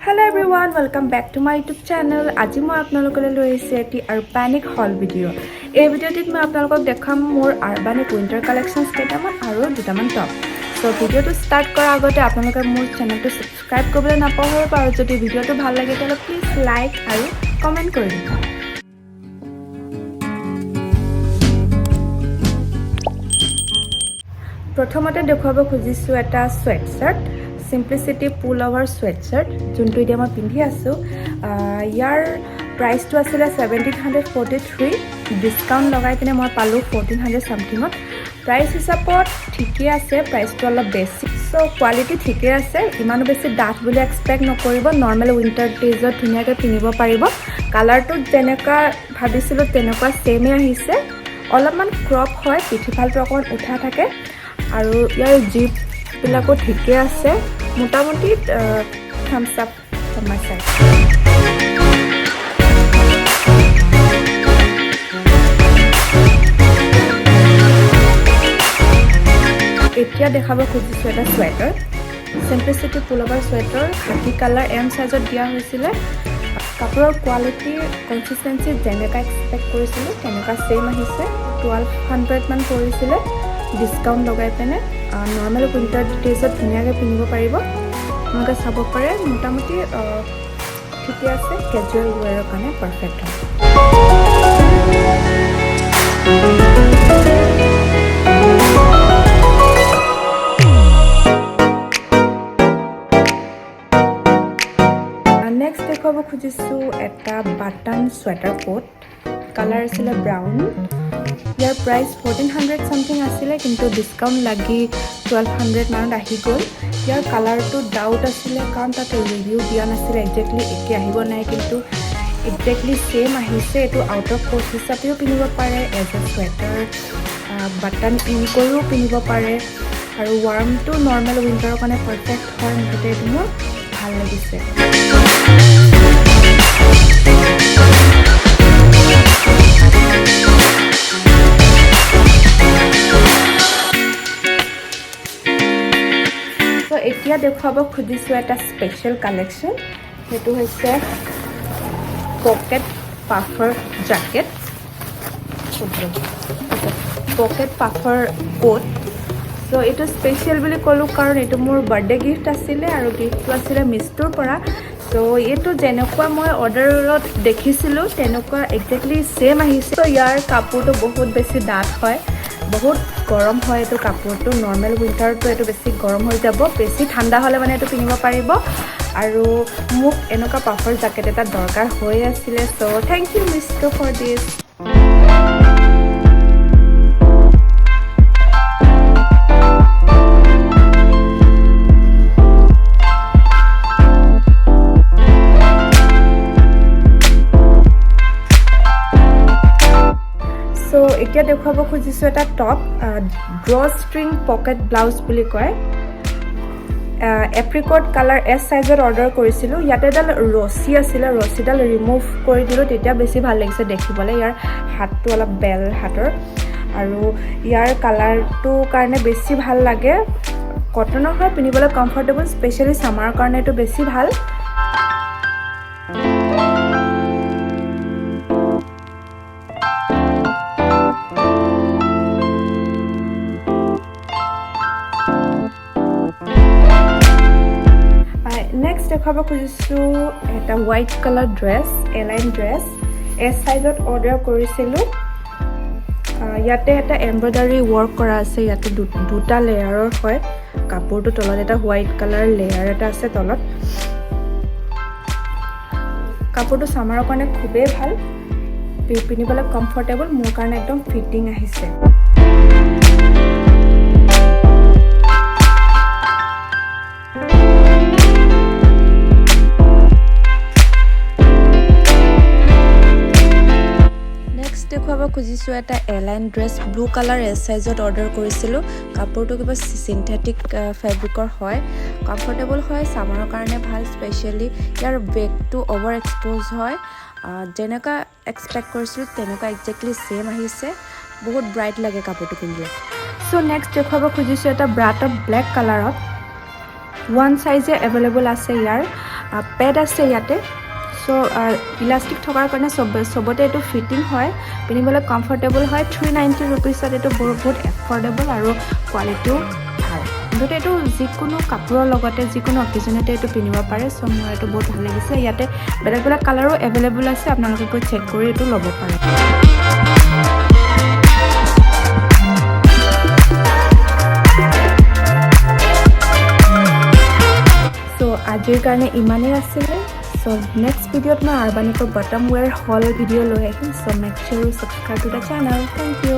Hello everyone, welcome back to my YouTube channel. আজি মই আপোনালোকলৈ লৈ আহিছো এটি Urbanic haul video. এই ভিডিঅ'টিত মই আপোনালোকক দেখাম মোৰ Urbanic winter collections কেইটামান আৰু দুটামান টপ। So ভিডিঅ'টো ষ্টাৰ্ট কৰাৰ আগতে আপোনালোকে মোৰ চেনেলটো সাবস্ক্ৰাইব কৰিবলৈ নাপাহৰিব আৰু যদি ভিডিঅ'টো ভাল লাগে তেন্তে প্লিজ লাইক আৰু কমেন্ট কৰি দিব। প্ৰথমতে দেখুৱাব খুজিছো এটা sweatshirt. Simplicity pullover sweatshirt যোনটো এতিয়া মই পিন্ধি আছো ইয়াৰ প্ৰাইসটো আছিল 1743 ডিসকাউন্ট লগাই পিনে মই পালো 1400 সামথিংত প্ৰাইস হিচাপত ঠিকই আছে প্ৰাইসটো অলপ বেছি সো কোৱালিটি ঠিকই আছে ইমানো বেছি ডাঠ বুলি এক্সপেক্ট নকৰিব নৰ্মাল উইন্টাৰ ডেজত ধুনিয়াকৈ পিন্ধিব পাৰিব কালাৰটো যেনেকা ভাবিছিলো তেনেকুৱা সেমে আহিছে অলপমান ক্ৰপ হয় পিঠিফালটো অকন উঠা থাকে আৰু ইয়াৰ জিপ বিলাকো ঠিকে আছে মোটামুটি thumbs up from my side এতিয়া দেখাব খুজিছো এটা sweater simplicity pullover sweater khaki color M size দিয়া হৈছিল কাপোৰৰ কোৱালিটি কনসিস্টেন্সি যেনেকা এক্সপেক্ট কৰিছিলো তেনেকা সেম আহিছে 1200 মান পৰিছিল ডিসকাউন্ট লগাই পেনে নৰ্মাল উইন্টাৰ ডেজত ধুনিয়াকৈ পিন্ধিব পাৰিব আপোনালোকে চাব পাৰে মোটামুটি ঠিকে আছে ক্যাজুৱেল ওয়্যাৰৰ কাৰণে পাৰফেক্ট হয় নেক্সট দেখাব খুজিছো এটা বাটন sweater coat কালাৰ আছিল ব্ৰাউন ইয়াৰ প্ৰাইস 1400 সামথিং আছিল কিন্তু ডিসকাউন্ট লাগি 1200 মানত আহি গল ইয়াৰ কালাৰটো ডাউট আছিল কাৰণ তাতে ৰিভিউ দিয়া নাছিল এক্স্যাক্টলি একে আহিব নাই কিন্তু এক্স্যাক্টলি সেম আহিছে এটো আউট অফ কোট হিচাপেও পিন্ধিব পাৰে as a sweater button in কৰিও পিন্ধিব পাৰে আৰু ৱাৰ্মটো নৰ্মাল উইন্টাৰৰ কাৰণে পাৰফেক্ট হয় মুঠতে এটো মোৰ ভাল লাগিছে এতিয়া দেখাব খুজিছো এটা স্পেশাল কালেকশন হেতু হৈছে pocket puffer jacket pocket puffer coat so এটো স্পেশাল বুলি কলো কাৰণ এটো মোৰ বাৰ্থডে গিফট আছিল আৰু গিফটটো আছিল মিষ্টৰ পৰা সো এটো যেনেকুৱা মই অৰ্ডাৰত দেখিছিলো তেনেকুৱা এক্স্যাক্টলি সেম আহিছে সো ইয়াৰ কাপোৰটো বহুত বেছি ডাঠ হয় বহুত গৰম হয় এটো কাপোৰটো নৰ্মাল উইন্টাৰটো এটো বেছি গৰম হৈ যাব বেছি ঠাণ্ডা হলে মানে এটো পিন্ধিব পাৰিব আৰু মোক এনেকা পাফাৰ জ্যাকেট এটা দৰকাৰ হৈ আছিল so thank you mister for this এতিয়া দেখাব খুজিছো এটা টপ drawstring pocket blouse বুলি কয় apricot color S size order কৰিছিলো ইয়াতে ডাল ৰছী আছিল ৰছীডাল ৰিমুভ কৰি দিলো তেতিয়া বেছি ভাল লাগিছে দেখিবলৈ ইয়াৰ হাতটো অলপ বেল হাতৰ আৰু ইয়াৰ কালাৰটো কাৰণে বেছি ভাল লাগে কটনৰ হয় পিনিবলৈ কমফৰ্টেবল স্পেশালি সামাৰৰ কাৰণে এটো বেছি ভাল নেক্সট দেখাব খুজিছো এটা white colour dress align dress এস সাইজত অৰ্ডাৰ কৰিছিলো ইয়াতে এটা এমব্ৰয়ডাৰী ওয়াৰ্ক কৰা আছে ইয়াতে দুটা লেয়াৰৰ হয় কাপোৰটো তলত এটা হোয়াইট কালাৰ লেয়াৰ এটা আছে তলত কাপোৰটো সামাৰৰ কাৰণে খুবেই ভাল পিন্ধিবলৈ কমফৰ্টেবল মোৰ কাৰণে একদম ফিটিং আহিছে দেখুৱাব খুজিছো এটা এলাইন ড্ৰেছ ব্লু কালাৰ এস সাইজত অৰ্ডাৰ কৰিছিলো কাপোৰটো কিবা সিনথেটিক ফেব্ৰিকৰ হয় কমফৰ্টেবল হয় সামাৰৰ কাৰণে ভাল স্পেশালি ইয়াৰ বেকটো ওভাৰ এক্সপোজ হয় যেনেকা এক্সপেক্ট কৰিছিলো তেনেকা এক্স্যাক্টলি সেম আহিছে বহুত ব্ৰাইট লাগে কাপোৰটো পিন্ধিলে সো নেক্সট দেখুৱাব খুজিছো এটা ব্ৰা টপ ব্ল্যাক কালাৰত ওয়ান সাইজে अवेलेबल আছে ইয়াৰ পেড আছে ইয়াতে সো ইলাষ্টিক থকাৰ কাৰণে সবতে এইটো ফিটিং হয় পিন্ধিবলৈ কমফৰ্টেবল হয় 390 ৰুপিছত এইটো বহুত এফৰ্ডেবল আৰু কোৱালিটিও ভাল কিন্তু এইটো যিকোনো কাপোৰৰ লগতে যিকোনো অকেজনতে এইটো পিন্ধিব পাৰে সো মোৰ এইটো বহুত ভাল লাগিছে ইয়াতে বেলেগ বেলেগ কালাৰো এভেইলেবল আছে আপোনালোকে গৈ চেক কৰি এইটো ল'ব পাৰে আজিৰ কাৰণে ইমানেই আছিলে সো নেক্সট ভিডিঅ'ত মই আৰবানিকৰ বটম ৱেৰ হল ভিডিঅ' লৈ আহিম so make sure to subscribe to the channel thank U